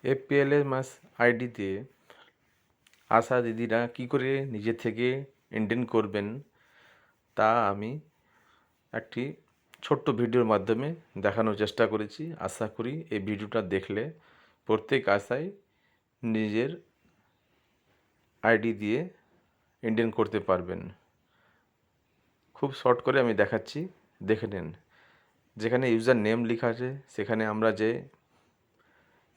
এপিএলএমএস ID দিয়ে আশা দিদিরা কি করে নিজে থেকে ইন্ডিয়ান করবেন তা আমি একটি ছোট্ট ভিডিওর মাধ্যমে দেখানোর চেষ্টা করেছি। আশা করি এই ভিডিওটা দেখলে প্রত্যেক আশাই নিজের আইডি দিয়ে ইন্ডিয়ান করতে পারবেন। খুব শর্ট করে আমি দেখাচ্ছি, দেখে নিন। যেখানে ইউজার নেম লেখা আছে সেখানে আমরা যে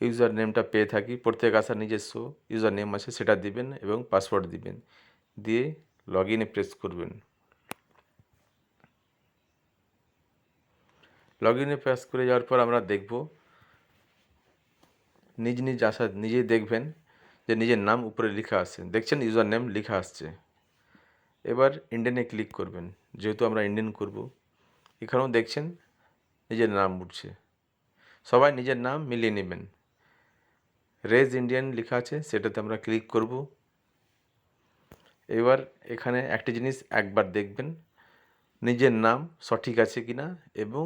ইউজার নেমটা পেয়ে থাকি, প্রত্যেক আশার নিজস্ব ইউজার নেম আছে, সেটা দিবেন এবং পাসওয়ার্ড দিবেন, দিয়ে লগ ইনে প্রেস করবেন। লগ ইনে প্রেস করে যাওয়ার পর আমরা দেখব নিজ আশা নিজেই দেখবেন যে নিজের নাম উপরে লেখা আসছে, দেখছেন ইউজার নেম লেখা আসছে। এবার ইন্ডিয়ানে ক্লিক করবেন, যেহেতু আমরা ইন্ডিয়ান করব। এখানেও দেখছেন নিজের নাম উঠছে, সবাই নিজের নাম মিলিয়ে নেবেন। রেজ ইন্ডিয়ান লেখা আছে, সেটাতে আমরা ক্লিক করব। এবার এখানে একটি জিনিস একবার দেখবেন নিজের নাম সঠিক আছে কিনা, এবং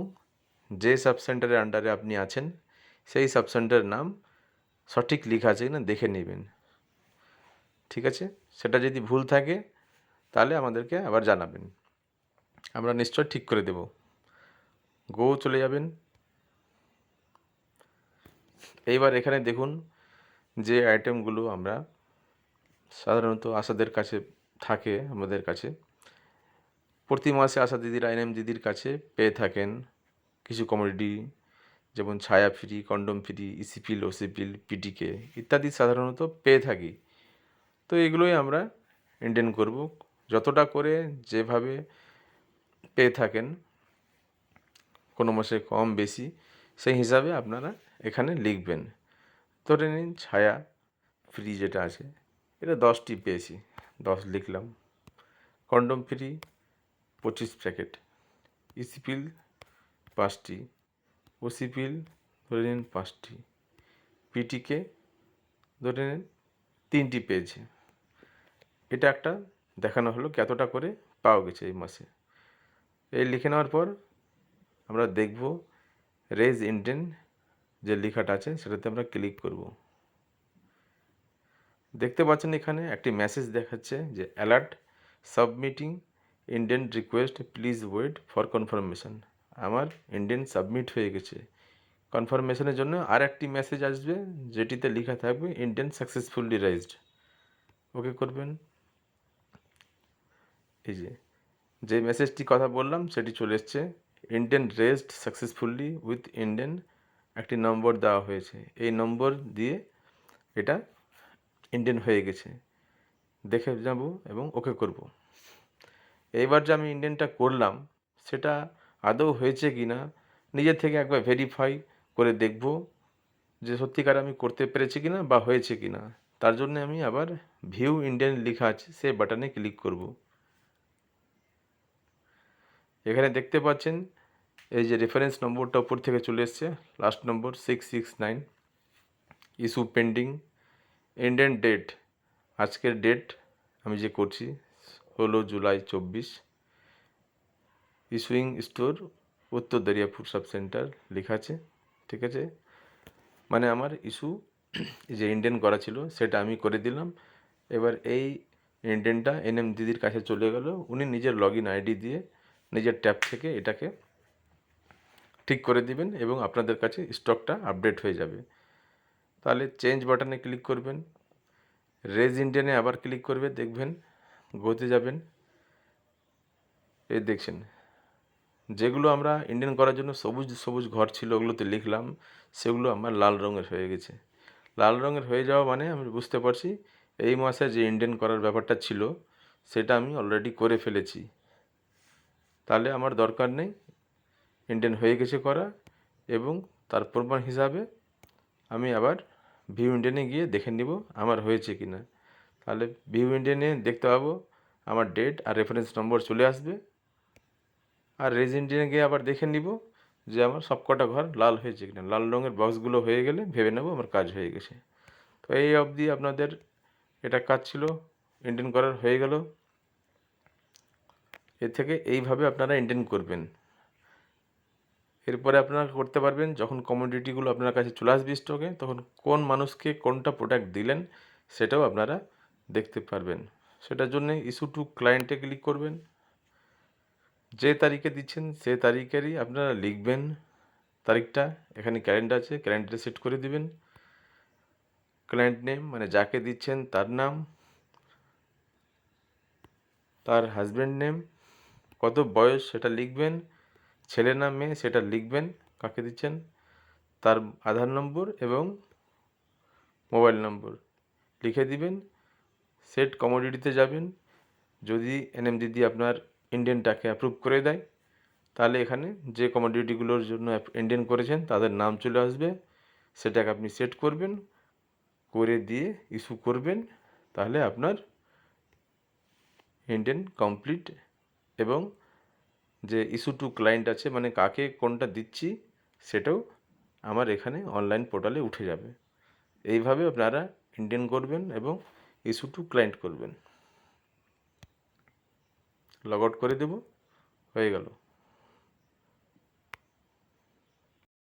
যে সাব সেন্টারের আন্ডারে আপনি আছেন সেই সাব সেন্টারের নাম সঠিক লেখা আছে কিনা দেখে নেবেন। ঠিক আছে, সেটা যদি ভুল থাকে তাহলে আমাদেরকে আবার জানাবেন, আমরা নিশ্চয় ঠিক করে দেব। গো চলে যাবেন। এইবার এখানে দেখুন যে আইটেমগুলো আমরা সাধারণত আশাদের কাছে থাকে, আমাদের কাছে প্রতি মাসে আশা দিদিরা এনএম দিদির কাছে পেয়ে থাকেন কিছু কমোডিটি, যেমন ছায়া ফ্রি, কন্ডম ফ্রি, ইসিপিল, ওসিপিল, পিটিকে ইত্যাদি সাধারণত পেয়ে থাকি। তো এগুলোই আমরা মেনটেন করব, যতটা করে যেভাবে পেয়ে থাকেন, কোনো মাসে কম বেশি সেই হিসাবে আপনারা এখানে লিখবেন। ধরে নিন ছায়া ফ্রি যেটা আছে এটা 10টি পেয়েছি, 10 লিখলাম। কন্ডম ফ্রি 25 প্যাকেট, ইসিপিল 5টি, ওসিপিল ধরে নিন 5টি, পিটিকে ধরে নিন 3টি পেয়েছে। এটা একটা দেখানো হলো কতটা করে পাওয়া গেছে এই মাসে। এই লিখে নেওয়ার পর আমরা দেখব রেজ ইন্ডিয়ান যে লেখাটা আছে সেটাতে আমরা ক্লিক করব। দেখতে পাচ্ছেন এখানে একটি মেসেজ দেখাচ্ছে যে alert submitting indent request, please wait for confirmation. আমার ইন্ডিয়ান সাবমিট হয়ে গেছে। কনফার্মেশনের জন্য আর একটি মেসেজ আসবে যেটিতে লেখা থাকবে ইন্ডিয়ান সাকসেসফুলি রেজড। ওকে করবেন। এই যে মেসেজটি কথা বললাম সেটি চলে এসছে, Indian raised successfully with Indian একটি নম্বর দেওয়া হয়েছে। এই নম্বর দিয়ে এটা ইন্ডিয়ান হয়ে গেছে, দেখে যাব এবং ওকে করব। এইবার যে আমি ইন্ডিয়ানটা করলাম সেটা আদৌ হয়েছে কি না নিজের থেকে একবার ভেরিফাই করে দেখব যে সত্যিকার আমি করতে পেরেছি কিনা বা হয়েছে কিনা। তার জন্য আমি আবার ভিউ ইন্ডিয়ান লেখা আছে সেই বাটনে ক্লিক করব। এখানে দেখতে পাচ্ছেন এই যে রেফারেন্স নম্বরটা উপর থেকে চলে এসছে, last number 669, issue pending, indent date, আজকের ডেট আমি যে করছি 16 জুলাই 24, ইস্যুইং স্টোর উত্তর দরিয়াপুর সাব সেন্টার লেখা আছে। ঠিক আছে, মানে আমার ইস্যু যে ইন্ডিয়ান করা ছিল সেটা আমি করে দিলাম। এবার এই ইন্ডিয়ানটা এনএম দিদির কাছে চলে গেল, উনি নিজের লগ ইন আইডি দিয়ে নিজের ট্যাব থেকে এটাকে ঠিক করে দিবেন এবং আপনাদের কাছে স্টকটা আপডেট হয়ে যাবে। তাহলে চেঞ্জ বাটনে ক্লিক করবেন, রেজ ইন্ডিয়ানে আবার ক্লিক করবে, দেখবেন গোতে যাবেন। এই দেখছেন যেগুলো আমরা ইন্ডিয়ান করার জন্য সবুজ সবুজ ঘর ছিল ওগুলোতে লিখলাম, সেগুলো আমার লাল রঙের হয়ে গেছে। লাল রঙের হয়ে যাওয়া মানে আমি বুঝতে পারছি এই মাসে যে ইন্ডিয়ান করার ব্যাপারটা ছিল সেটা আমি অলরেডি করে ফেলেছি। তাহলে আমার দরকার নেই, ইন্ডিয়ান হয়ে গেছে করা, এবং তার প্রমাণ হিসাবে আমি আবার ভিউ ইন্ডিয়ানে গিয়ে দেখে নিব আমার হয়েছে কি না। তাহলে ভিউ ইন্ডিয়ানে দেখতে পাবো আমার ডেট আর রেফারেন্স নম্বর চলে আসবে, আর রেজ ইন্ডিয়ানে গিয়ে আবার দেখে নিব যে আমার সবকটা ঘর লাল হয়েছে কিনা। লাল রঙের বক্সগুলো হয়ে গেলে ভেবে নেব আমার কাজ হয়ে গেছে। তো এই অবধি আপনাদের এটা কাজ ছিল, ইন্ডিয়ান করার হয়ে গেল। এর থেকে এইভাবে আপনারা ইন্ডিয়ান করবেন। এরপরে আপনারা করতে পারবেন, যখন কমোডিটিগুলো আপনার কাছে চলে আসবে স্টকে, তখন কোন মানুষকে কোনটা প্রোডাক্ট দিলেন সেটাও আপনারা দেখতে পারবেন। সেটার জন্যে ইস্যু টু ক্লায়েন্টে ক্লিক করবেন। যে তারিখে দিচ্ছেন সে তারিখেরই আপনারা লিখবেন তারিখটা। এখানে ক্লায়েন্ট আছে, ক্লায়েন্টে সেট করে দিবেন। ক্লায়েন্ট নেম মানে যাকে দিচ্ছেন তার নাম, তার হাজব্যান্ড নেম, কত বয়স সেটা লিখবেন, ছেলে না মেয়ে সেটা লিখবেন কাকে দিচ্ছেন, তার আধার নম্বর এবং মোবাইল নম্বর লিখে দিবেন। সেট কমোডিটিতে যাবেন। যদি এনএম দিদি আপনার ইন্ডিয়ানটাকে অ্যাপ্রুভ করে দেয়, তাহলে এখানে যে কমোডিটিগুলোর জন্য ইন্ডিয়ান করেছেন তাদের নাম চলে আসবে। সেটাকে আপনি সেট করবেন, করে দিয়ে ইস্যু করবেন। তাহলে আপনার ইন্ডিয়ান কমপ্লিট, এবং যে ইস্যু টু ক্লায়েন্ট আছে মানে কাকে কোনটা দিচ্ছি সেটাও আমার এখানে অনলাইন পোর্টালে উঠে যাবে। এইভাবে আপনারা ইন্ডিয়ান করবেন এবং ইস্যু টু ক্লায়েন্ট করবেন। লগ আউট করে দেব, হয়ে গেল।